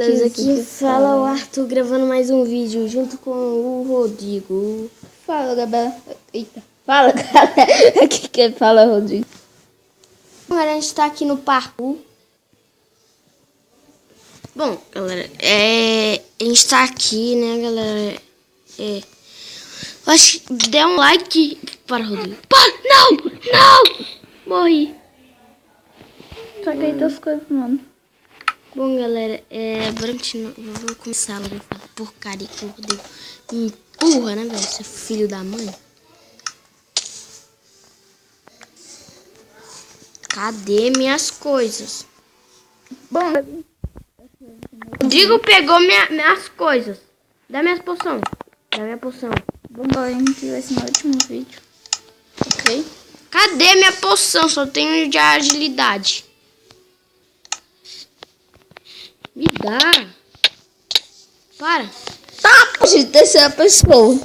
Aqui fala o Arthur gravando mais um vídeo junto com o Rodrigo. Fala, Gabriela. Eita. Fala, galera. Aqui quem fala é o Rodrigo. Agora a gente tá aqui no parkour. Bom, galera, a gente tá aqui, né, galera? Acho que dê um like para o Rodrigo. Não! Morri. Só que aí tá ficando, mano. Bom, galera, agora vou começar logo a falar porcaria que o Rodrigo me empurra, né, velho? Seu filho da mãe. Cadê minhas coisas? Bom, Rodrigo pegou minhas coisas. Dá minha poção. vamos lá, gente. Vai ser no último vídeo. Ok? Cadê minha poção? Só tenho de agilidade. Me dá. Para. Tá, gente, terceira pessoa.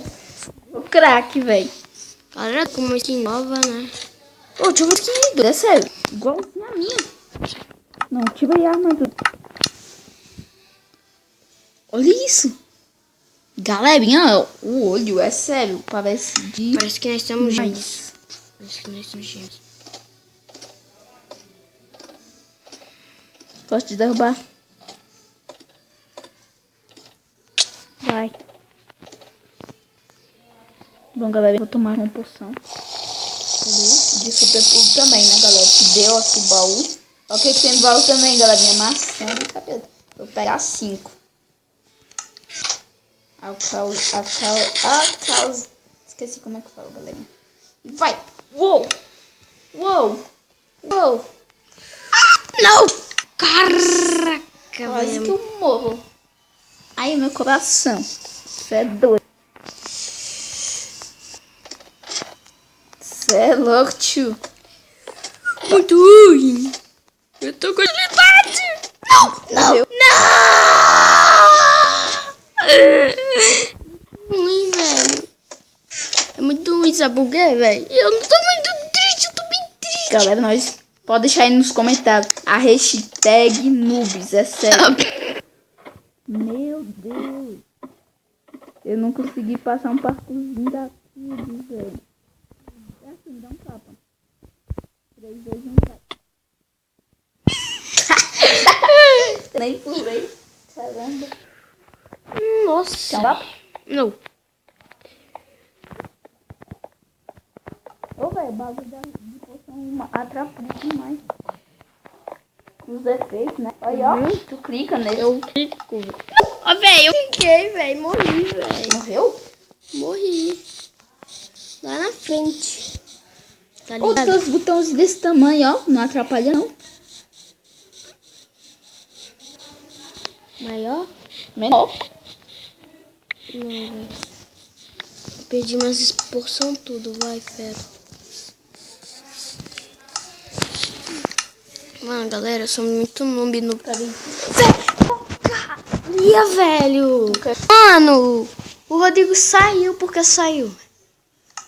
O craque, velho. Galera, com uma skin nova, né? Ô, deixa eu ver aqui. É sério. Igual a minha. Não, tira aí a arma do... Olha isso. Galerinha, o olho é sério. Parece que nós somos gêmeos. Posso te derrubar? Vai. Bom, galera, eu vou tomar uma poção. De super fogo também, né, galera? Que deu aqui o baú. Olha o que tem no baú também, galerinha. Maçã e cabelo. Vou pegar 5. Esqueci como é que fala, galerinha. E vai. Uou. Não! Caraca, Quase que velho. eu morro. Ai, meu coração. Você é doido. Você é louco, tio. Muito ruim. Eu tô com agilidade. Não! Ruim, velho. É muito ruim, sabe por quê, velho? Eu não tô muito triste, eu tô bem triste. Galera, nós pode deixar aí nos comentários a hashtag noobs, é sério. Meu Deus. Eu não consegui passar um parkourzinho daqui, velho. É assim, dá um tapa. 3, 2, 1, vai. Nem pulei. Caramba. Nossa. Tchau. Não. Ô, velho, o bagulho de poção atrapalha demais. Os efeitos, né? Olha, ó. Tu clica nele. Eu clico. Ó, velho, eu cliquei, velho. Morri, velho. Morreu? Morri. Lá na frente. Tá Ô, tem ligado? os botões desse tamanho, ó. Não atrapalha, não. Maior? Menor. Não, velho. Perdi minhas porção tudo, vai, fera. Mano, galera, eu sou muito noob no... Porcaria, velho! Mano, o Rodrigo saiu porque saiu.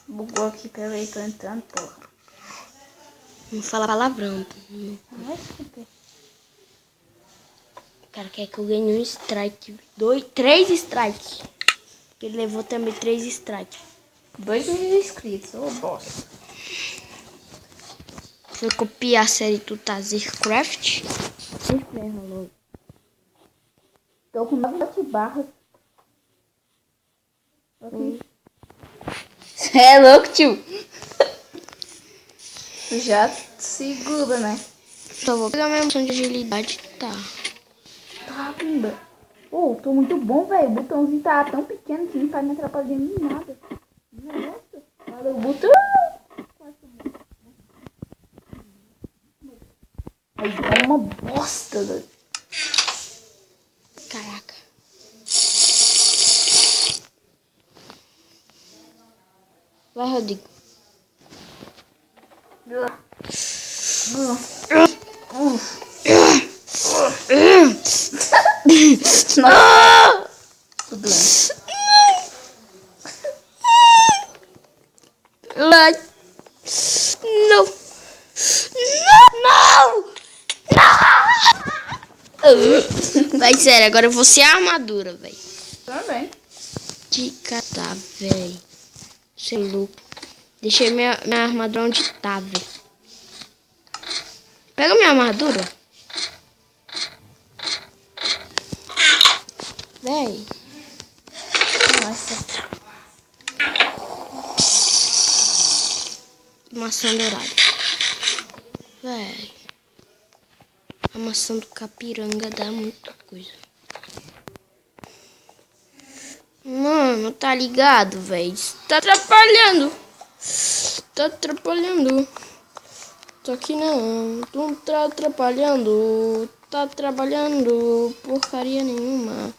Bugou aqui, peraí, tô entrando, porra. Não fala palavrão. O cara quer que eu ganhe um strike. 3 strikes. Ele levou também 3 strikes. 2.000 inscritos, ô bosta. Se eu copiar a série Tutazercraft, se ferra logo. Tô com 9 barras. Cê é louco, tio. Já segura, né? Só vou pegar minha emoção de agilidade. Tá. Caramba. Ô, tô muito bom, velho. O botãozinho tá tão pequeno que não tá me atrapalhando em nada. Nossa, olha o botão. Mas é uma bosta, velho. Caraca. Vai, Rodrigo. Nossa. Tudo bem. Não. Vai, sério, agora eu vou ser a armadura, velho. Também. Que tá, velho. Você é louco. Deixei minha armadura onde tá, velho. Pega minha armadura. Véi. Nossa. Maçã dourada. Véi. A maçã do capiranga dá muita coisa. Mano, tá ligado, velho? Tá atrapalhando. Tá atrapalhando. Tô aqui não. Tu tá atrapalhando. Tá trabalhando. Porcaria nenhuma.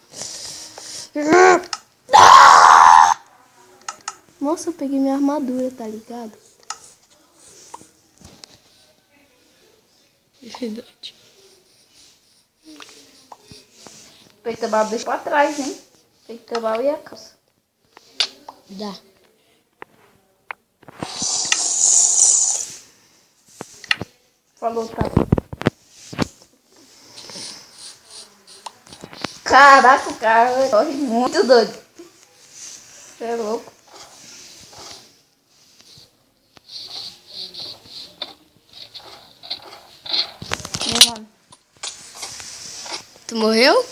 Nossa, eu peguei minha armadura, tá ligado? Verdade. Peito bala deixa pra trás, hein? Peito bala e a calça. Dá. Falou, tá. Caraca, o cara corre muito doido. Você é louco. Meu mano. Tu morreu?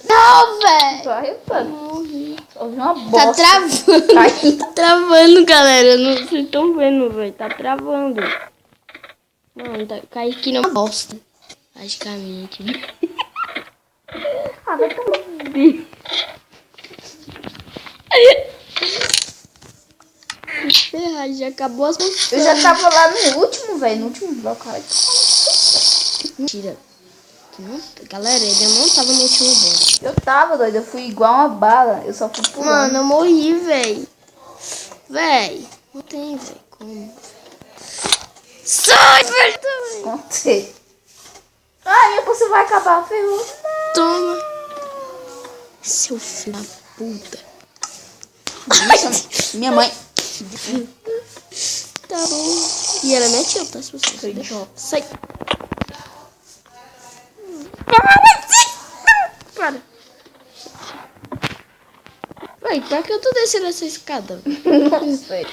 Não, velho. Tô arretando. Morri. Ouvi uma Tá bosta. travando. Caindo. Tá travando, galera. Não vocês estão vendo, velho. Tá travando. Mano, tá cai aqui na bosta. Basicamente. Ah, vai tomar. Ferrado, já acabou as maçãs. Eu já tava lá no último, velho. No último bloco, cara. Mentira. Não, galera, ele não tava no último bloco. Eu tava, doido. Eu fui igual uma bala. Eu só fui pulando. Mano, eu morri, velho. Véi. Não tem, velho. Como? Sai, velho. também. Contei. Ai, minha pulsa vai acabar. Ferrou. Toma. Seu filho da puta. Minha mãe. Tá bom. E ela me atirou, tá? Se você Foi deixa. idiota. Sai. Para. Véi, pra que eu tô descendo essa escada? Não sei.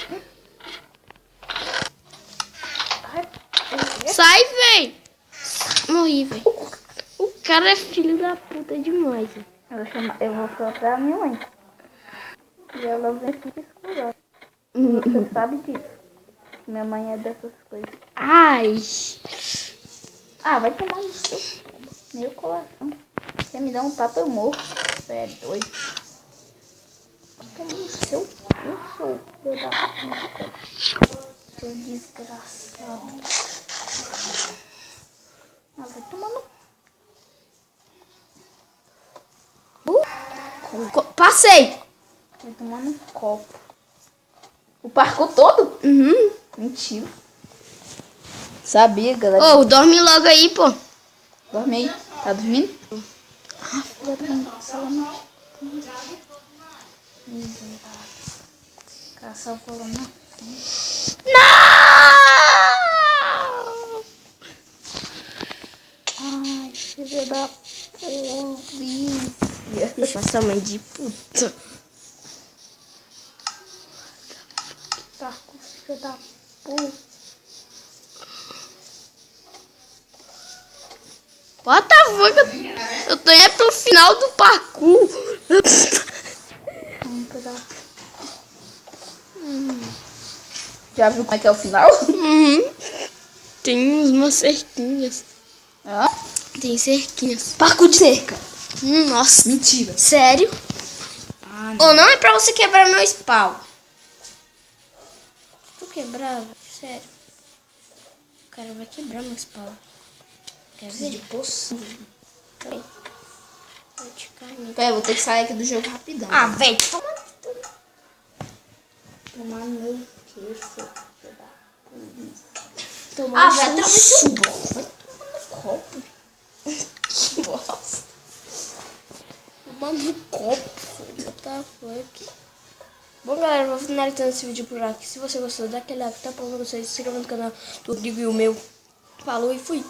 Sai, véi. Morri, véi. O cara é filho da puta demais, véi. Eu vou falar pra minha mãe. E ela vem aqui escurar. Você sabe disso. Minha mãe é dessas coisas. Ai. Ah, vai tomar no seu. Meu coração. Você me dá um tapa, eu morro. Você é doido. Vai tomar no seu. Eu sou filho da puta. Seu desgraçado. Ah, vai tomar no. Passei. Vai tomar no copo. O parkour todo? Uhum. Mentira. Sabia, galera. Ô, dorme logo aí, pô. Dorme aí. Tá dormindo? Ah, filha da mãe. Salama. Caçar o falando na frente. Não! Ai, filha da polícia. Deixa essa mãe de puta. Parkour, filha da puta. What the fuck? Eu tô indo pro final do parkour. Já viu como é que é o final? Uhum. Tem umas cerquinhas. Hã? Tem cerquinhas. Parkour de cerca. Nossa. Mentira. Sério? Ah, Ou não é pra você quebrar meu spawn? Tu quebrava? Sério. O cara vai quebrar meu spawn. Quer ver? de poção. Peraí. Vou te cair. Pera, eu vou ter que sair aqui do jogo rapidão. Ah, velho. Toma. Tomar meu queixo. Toma Vai tomar chuchu. no copo. Que bosta. tomando um copo, filho. Tá fuck. Bom, galera, vou finalizando esse vídeo por aqui. Se você gostou, dá aquele like, tá bom pra vocês. Se inscreva no canal do Rodrigo e o meu. Falou e fui.